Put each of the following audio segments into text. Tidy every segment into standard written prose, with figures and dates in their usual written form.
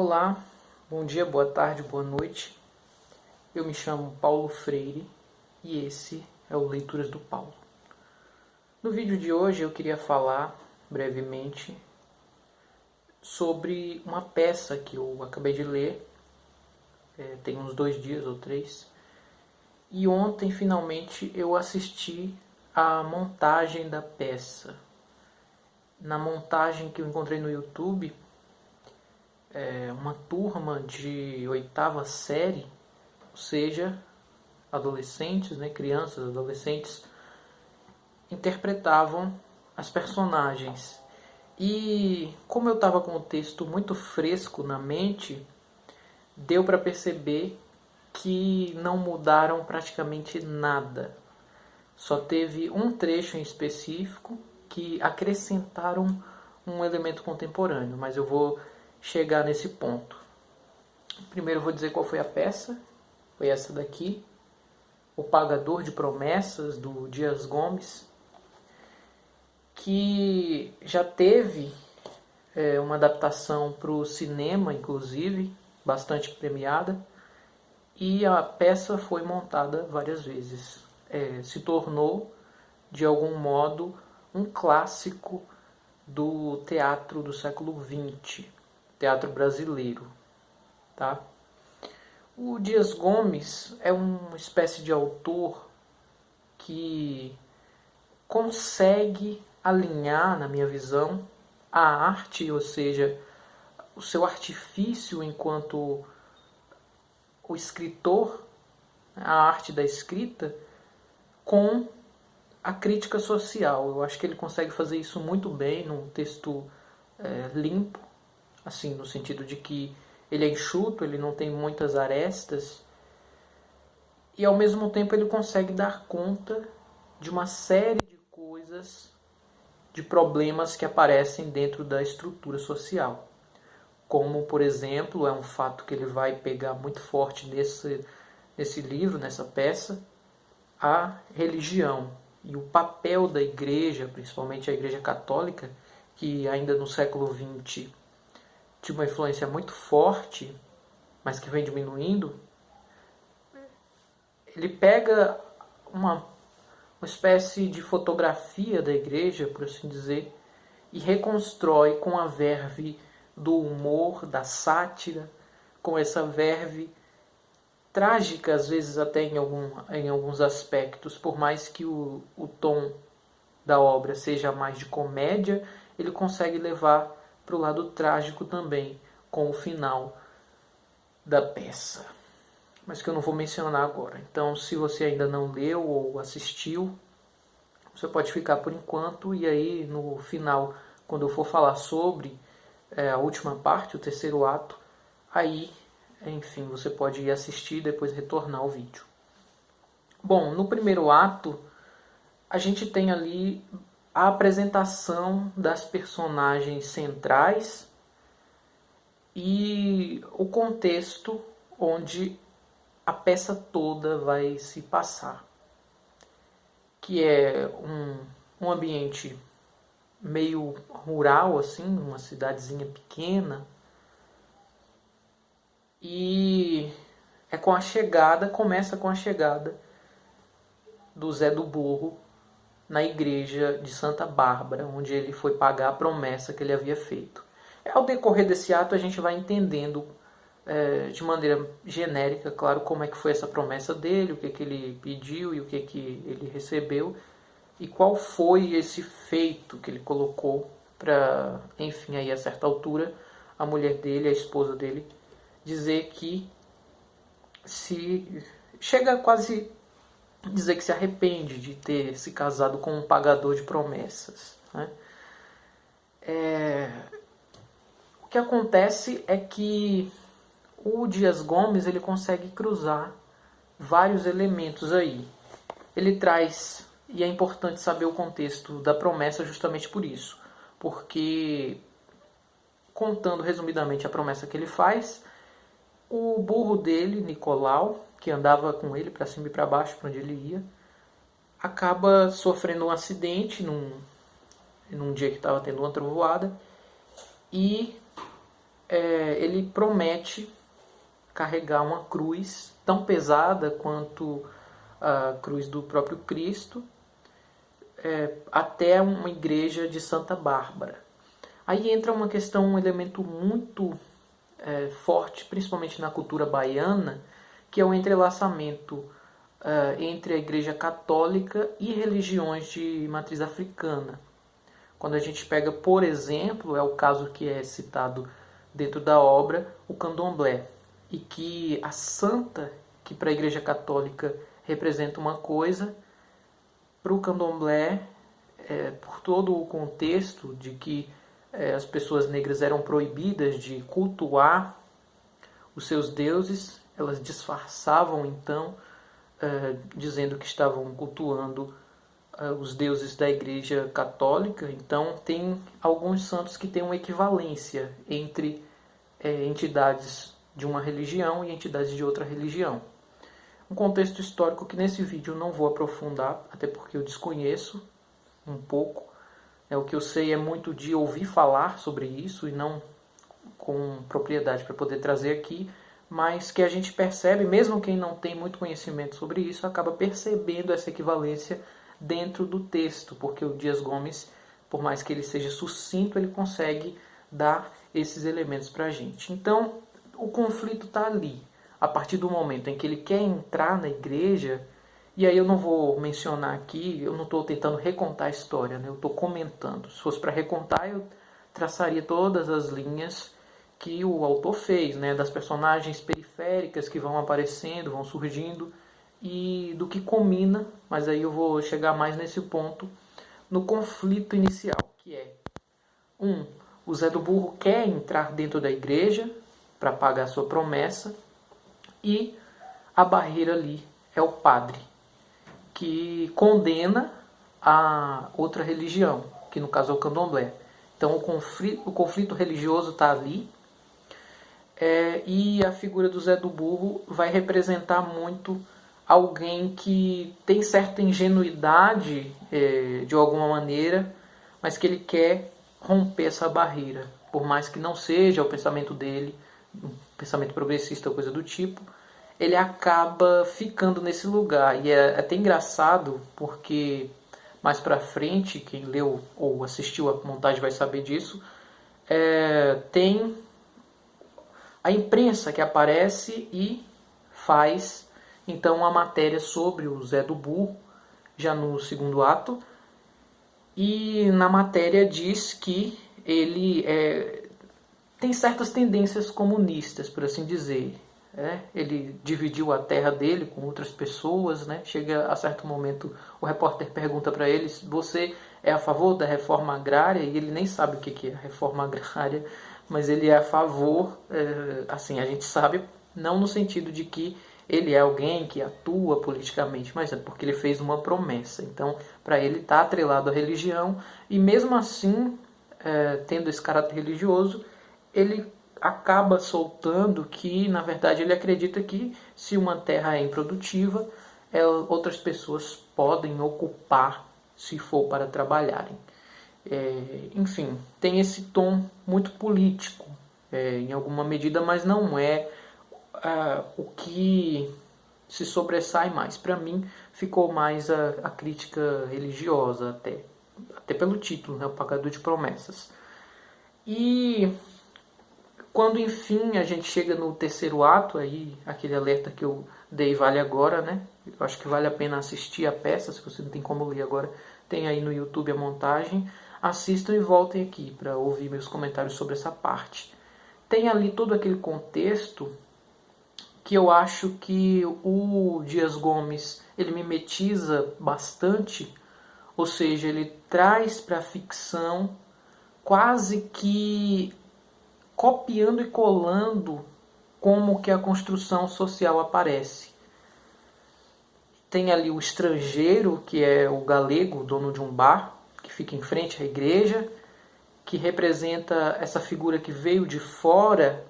Olá, bom dia, boa tarde, boa noite. Eu me chamo Paulo Freire e esse é o Leituras do Paulo. No vídeo de hoje eu queria falar brevemente sobre uma peça que eu acabei de ler, tem uns 2 dias ou 3, e ontem finalmente eu assisti à montagem da peça. Na montagem que eu encontrei no YouTube, uma turma de 8ª série, ou seja, adolescentes, crianças, adolescentes, interpretavam as personagens. E como eu estava com o texto muito fresco na mente, deu para perceber que não mudaram praticamente nada. Só teve um trecho em específico que acrescentaram um elemento contemporâneo, mas eu vou chegar nesse ponto. Primeiro eu vou dizer qual foi a peça. Foi essa daqui, O Pagador de Promessas, do Dias Gomes, que já teve uma adaptação para o cinema, inclusive, bastante premiada, e a peça foi montada várias vezes. Se tornou, de algum modo, um clássico do teatro do século XX, teatro brasileiro. Tá? O Dias Gomes é uma espécie de autor que consegue alinhar, na minha visão, a arte, ou seja, o seu artifício enquanto o escritor, a arte da escrita, com a crítica social. Eu acho que ele consegue fazer isso muito bem num texto limpo, assim, no sentido de que ele é enxuto, ele não tem muitas arestas, e ao mesmo tempo ele consegue dar conta de uma série de coisas, de problemas que aparecem dentro da estrutura social. Como, por exemplo, é um fato que ele vai pegar muito forte nesse livro, nessa peça, a religião e o papel da igreja, principalmente a igreja católica, que ainda no século XX tinha uma influência muito forte, mas que vem diminuindo. Ele pega uma espécie de fotografia da igreja, por assim dizer, e reconstrói com a verve do humor, da sátira, com essa verve trágica, às vezes até em alguns aspectos, por mais que o tom da obra seja mais de comédia, ele consegue levar para o lado trágico também, com o final da peça, mas que eu não vou mencionar agora. Então, se você ainda não leu ou assistiu, você pode ficar por enquanto, e aí no final, quando eu for falar sobre a última parte, o terceiro ato, aí, enfim, você pode ir assistir e depois retornar ao vídeo. Bom, no primeiro ato, a gente tem ali a apresentação das personagens centrais e o contexto onde a peça toda vai se passar, que é um ambiente meio rural, assim, uma cidadezinha pequena, e começa com a chegada do Zé do Burro na igreja de Santa Bárbara, onde ele foi pagar a promessa que ele havia feito. Ao decorrer desse ato a gente vai entendendo de maneira genérica, claro, como é que foi essa promessa dele, o que ele pediu e o que ele recebeu, e qual foi esse feito que ele colocou para, enfim, aí a certa altura, a mulher dele, a esposa dele, dizer que chega a quase dizer que se arrepende de ter se casado com um pagador de promessas. Né? O que acontece é que o Dias Gomes ele consegue cruzar vários elementos aí. Ele traz, e é importante saber o contexto da promessa justamente por isso, porque, contando resumidamente a promessa que ele faz, o burro dele, Nicolau, que andava com ele para cima e para baixo, para onde ele ia, acaba sofrendo um acidente num dia que estava tendo uma trovoada, e ele promete carregar uma cruz tão pesada quanto a cruz do próprio Cristo, até uma igreja de Santa Bárbara. Aí entra uma questão, um elemento muito forte, principalmente na cultura baiana, que é o entrelaçamento entre a Igreja Católica e religiões de matriz africana. Quando a gente pega, por exemplo, é o caso que é citado dentro da obra, o candomblé, e que a santa, que para a Igreja Católica representa uma coisa, para o candomblé, por todo o contexto de que as pessoas negras eram proibidas de cultuar os seus deuses, elas disfarçavam então, dizendo que estavam cultuando os deuses da Igreja Católica. Então tem alguns santos que têm uma equivalência entre entidades de uma religião e entidades de outra religião. Um contexto histórico que nesse vídeo eu não vou aprofundar, até porque eu desconheço um pouco. O que eu sei é muito de ouvir falar sobre isso e não com propriedade para poder trazer aqui, mas que a gente percebe, mesmo quem não tem muito conhecimento sobre isso, acaba percebendo essa equivalência dentro do texto, porque o Dias Gomes, por mais que ele seja sucinto, ele consegue dar esses elementos para a gente. Então, o conflito está ali, a partir do momento em que ele quer entrar na igreja. E aí eu não vou mencionar aqui, eu não estou tentando recontar a história, né? Eu estou comentando. Se fosse para recontar, eu traçaria todas as linhas que o autor fez, né? Das personagens periféricas que vão aparecendo, vão surgindo, e do que combina, mas aí eu vou chegar mais nesse ponto, no conflito inicial, que é o Zé do Burro quer entrar dentro da igreja para pagar a sua promessa, e a barreira ali é o padre, que condena a outra religião, que no caso é o candomblé. Então o conflito religioso está ali, e a figura do Zé do Burro vai representar muito alguém que tem certa ingenuidade de alguma maneira, mas que ele quer romper essa barreira, por mais que não seja o pensamento dele, um pensamento progressista ou coisa do tipo, ele acaba ficando nesse lugar. E é até engraçado, porque mais pra frente, quem leu ou assistiu a montagem vai saber disso, tem a imprensa que aparece e faz então uma matéria sobre o Zé do Burro, já no segundo ato, e na matéria diz que ele tem certas tendências comunistas, por assim dizer. Ele dividiu a terra dele com outras pessoas, né? Chega a certo momento, o repórter pergunta para ele: você é a favor da reforma agrária? E ele nem sabe o que é a reforma agrária, mas ele é a favor, assim, a gente sabe, não no sentido de que ele é alguém que atua politicamente, mas é porque ele fez uma promessa. Então, para ele está atrelado à religião, e mesmo assim, tendo esse caráter religioso, ele acaba soltando que, na verdade, ele acredita que se uma terra é improdutiva, outras pessoas podem ocupar se for para trabalharem. Enfim, tem esse tom muito político, em alguma medida, mas não é o que se sobressai mais. Para mim, ficou mais a crítica religiosa, até pelo título, né, o Pagador de Promessas. E quando enfim a gente chega no terceiro ato, aí aquele alerta que eu dei vale agora, né? Eu acho que vale a pena assistir a peça, se você não tem como ler agora, tem aí no YouTube a montagem. Assistam e voltem aqui para ouvir meus comentários sobre essa parte. Tem ali todo aquele contexto que eu acho que o Dias Gomes ele mimetiza bastante, ou seja, ele traz para a ficção quase que copiando e colando como que a construção social aparece. Tem ali o estrangeiro, que é o galego, dono de um bar, que fica em frente à igreja, que representa essa figura que veio de fora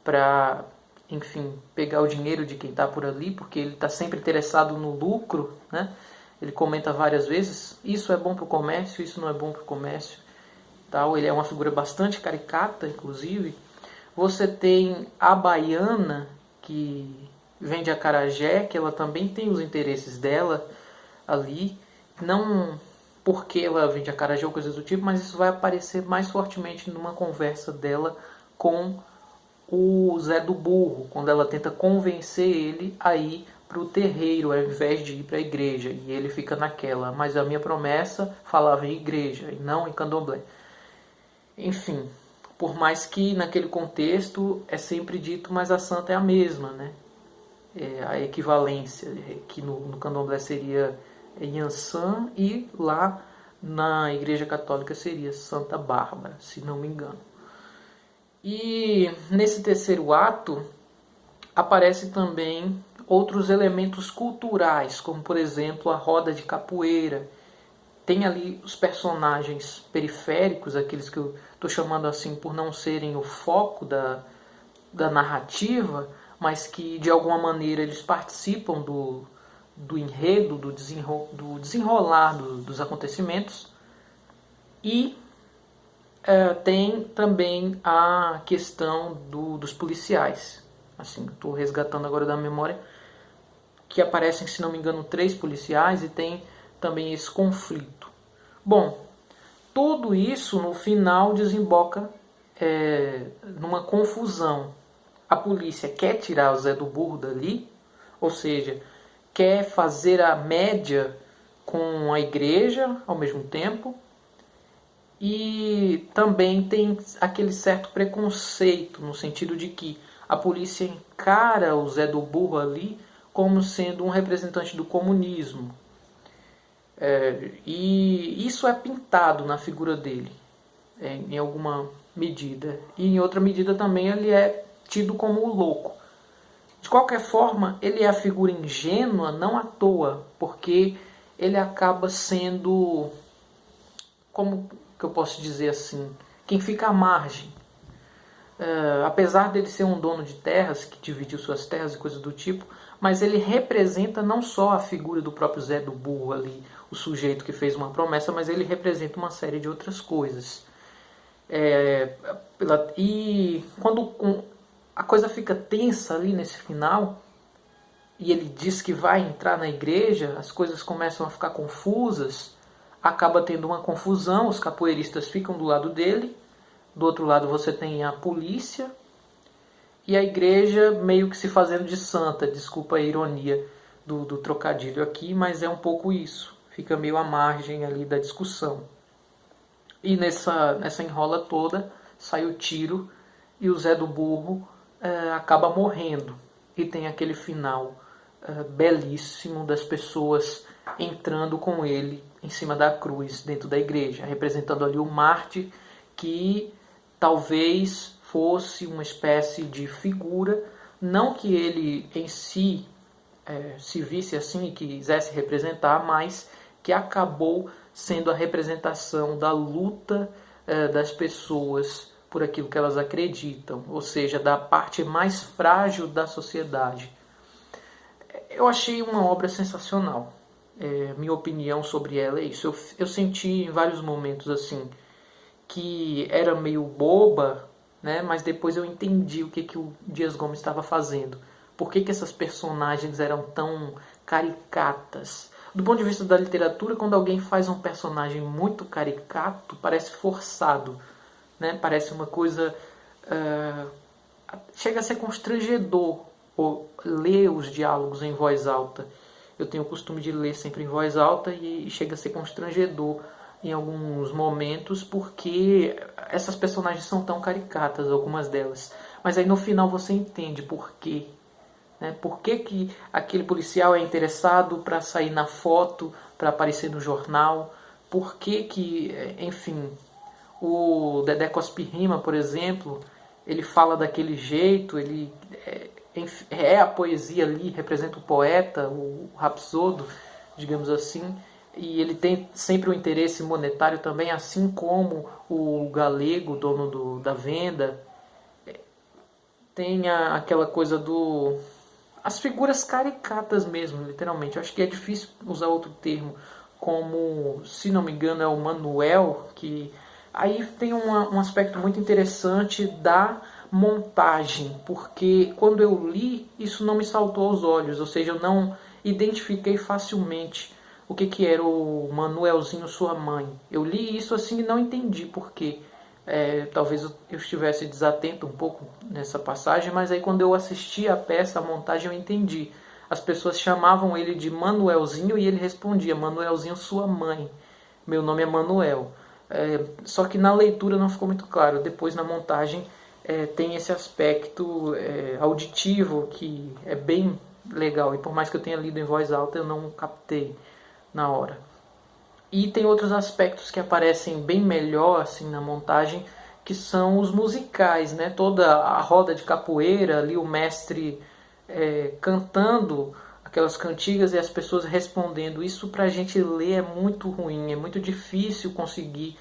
para, enfim, pegar o dinheiro de quem está por ali, porque ele está sempre interessado no lucro, né? Ele comenta várias vezes, isso é bom para o comércio, isso não é bom para o comércio. Tal. Ele é uma figura bastante caricata, inclusive, Você tem a baiana, que vem de acarajé, que ela também tem os interesses dela ali. Não porque ela vem de acarajé ou coisas do tipo, mas isso vai aparecer mais fortemente numa conversa dela com o Zé do Burro, quando ela tenta convencer ele a ir para o terreiro ao invés de ir para a igreja. E ele fica naquela, mas a minha promessa falava em igreja e não em candomblé. Enfim, por mais que naquele contexto é sempre dito, mas a santa é a mesma, né? É a equivalência, que no candomblé seria Yansan e lá na igreja católica seria Santa Bárbara, se não me engano. E nesse terceiro ato aparecem também outros elementos culturais, como por exemplo a roda de capoeira. Tem ali os personagens periféricos, aqueles que eu estou chamando assim por não serem o foco da narrativa, mas que de alguma maneira eles participam do enredo, do desenrolar dos acontecimentos. E tem também a questão dos policiais. Assim, estou resgatando agora da memória, que aparecem, se não me engano, 3 policiais e tem também esse conflito. Bom, tudo isso no final desemboca numa confusão. A polícia quer tirar o Zé do Burro dali, ou seja, quer fazer a média com a igreja ao mesmo tempo, e também tem aquele certo preconceito no sentido de que a polícia encara o Zé do Burro ali como sendo um representante do comunismo. E isso é pintado na figura dele, em alguma medida. E em outra medida também ele é tido como o louco. De qualquer forma, ele é a figura ingênua não à toa, porque ele acaba sendo, como que eu posso dizer assim, quem fica à margem. Apesar dele ser um dono de terras, que dividiu suas terras e coisas do tipo, mas ele representa não só a figura do próprio Zé do Burro ali, o sujeito que fez uma promessa, mas ele representa uma série de outras coisas. E quando a coisa fica tensa ali nesse final, e ele diz que vai entrar na igreja, as coisas começam a ficar confusas, acaba tendo uma confusão, os capoeiristas ficam do lado dele, do outro lado você tem a polícia e a igreja meio que se fazendo de santa. Desculpa a ironia do trocadilho aqui, mas é um pouco isso. Fica meio à margem ali da discussão. E nessa enrola toda sai o tiro e o Zé do Burro acaba morrendo. E tem aquele final belíssimo das pessoas entrando com ele em cima da cruz dentro da igreja, representando ali o mártir que talvez fosse uma espécie de figura, não que ele em si se visse assim e quisesse representar, mas que acabou sendo a representação da luta das pessoas por aquilo que elas acreditam, ou seja, da parte mais frágil da sociedade. Eu achei uma obra sensacional. Minha opinião sobre ela é isso. Eu senti em vários momentos assim que era meio boba, né? Mas depois eu entendi o que o Dias Gomes estava fazendo. Por que essas personagens eram tão caricatas? Do ponto de vista da literatura, quando alguém faz um personagem muito caricato, parece forçado, né? Parece uma coisa... chega a ser constrangedor ler os diálogos em voz alta. Eu tenho o costume de ler sempre em voz alta e chega a ser constrangedor em alguns momentos, porque essas personagens são tão caricatas, algumas delas. Mas aí no final você entende por quê. Né? Por que aquele policial é interessado para sair na foto, para aparecer no jornal. Por que, enfim, o Dedé Cospirrima, por exemplo, ele fala daquele jeito, ele é a poesia ali, representa o poeta, o rapsodo, digamos assim. E ele tem sempre um interesse monetário também, assim como o galego, dono da venda. Tem aquela coisa as figuras caricatas mesmo, literalmente. Eu acho que é difícil usar outro termo, como, se não me engano, é o Manuel, que aí tem um aspecto muito interessante da montagem, porque quando eu li, isso não me saltou aos olhos, ou seja, eu não identifiquei facilmente o que era o Manuelzinho Sua Mãe. Eu li isso assim e não entendi por quê. Talvez eu estivesse desatento um pouco nessa passagem, mas aí quando eu assisti a peça, a montagem, eu entendi. As pessoas chamavam ele de Manuelzinho e ele respondia: Manuelzinho, sua mãe. Meu nome é Manuel. Só que na leitura não ficou muito claro. Depois na montagem tem esse aspecto auditivo que é bem legal. E por mais que eu tenha lido em voz alta, eu não captei na hora. E tem outros aspectos que aparecem bem melhor assim na montagem, que são os musicais, né? Toda a roda de capoeira, ali o mestre cantando aquelas cantigas e as pessoas respondendo. Isso pra gente ler é muito ruim, é muito difícil conseguir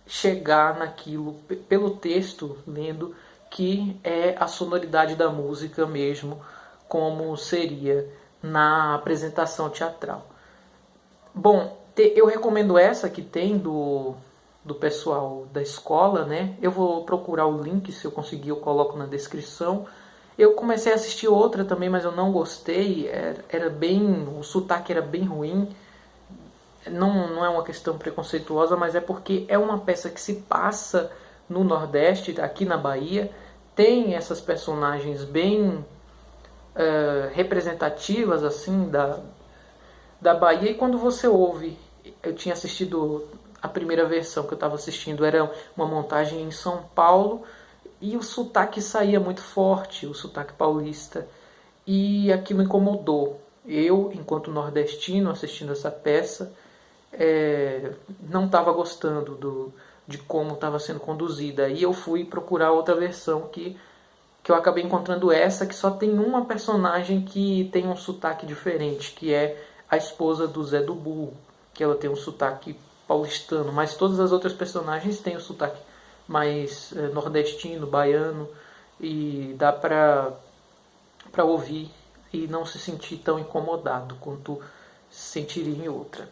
chegar naquilo pelo texto, lendo, que é a sonoridade da música mesmo, como seria na apresentação teatral. Bom, eu recomendo essa que tem do pessoal da escola, né? Eu vou procurar o link, se eu conseguir eu coloco na descrição. Eu comecei a assistir outra também, mas eu não gostei. O sotaque era bem ruim. Não é uma questão preconceituosa, mas é porque é uma peça que se passa no Nordeste, aqui na Bahia. Tem essas personagens bem representativas assim da Bahia, e quando você ouve, eu tinha assistido a primeira versão que eu estava assistindo, era uma montagem em São Paulo, e o sotaque saía muito forte, o sotaque paulista, e aquilo incomodou. Eu, enquanto nordestino, assistindo essa peça, não estava gostando de como estava sendo conduzida. E eu fui procurar outra versão que eu acabei encontrando essa, que só tem uma personagem que tem um sotaque diferente, que é a esposa do Zé do Burro, que ela tem um sotaque paulistano, mas todas as outras personagens têm um sotaque mais nordestino, baiano, e dá pra ouvir e não se sentir tão incomodado quanto se sentiria em outra.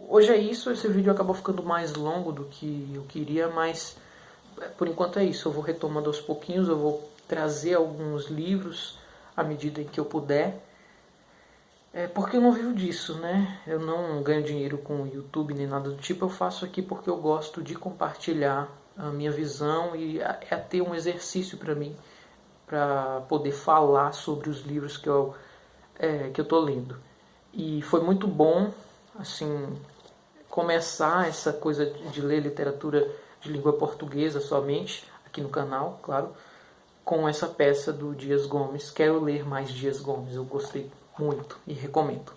Hoje é isso, esse vídeo acabou ficando mais longo do que eu queria, mas por enquanto é isso. Eu vou retomando aos pouquinhos, eu vou trazer alguns livros à medida em que eu puder. Porque eu não vivo disso, né? Eu não ganho dinheiro com o YouTube nem nada do tipo. Eu faço aqui porque eu gosto de compartilhar a minha visão e é ter um exercício para mim, para poder falar sobre os livros que eu estou lendo. E foi muito bom, assim, começar essa coisa de ler literatura de língua portuguesa somente, aqui no canal, claro, com essa peça do Dias Gomes. Quero ler mais Dias Gomes, eu gostei muito e recomendo.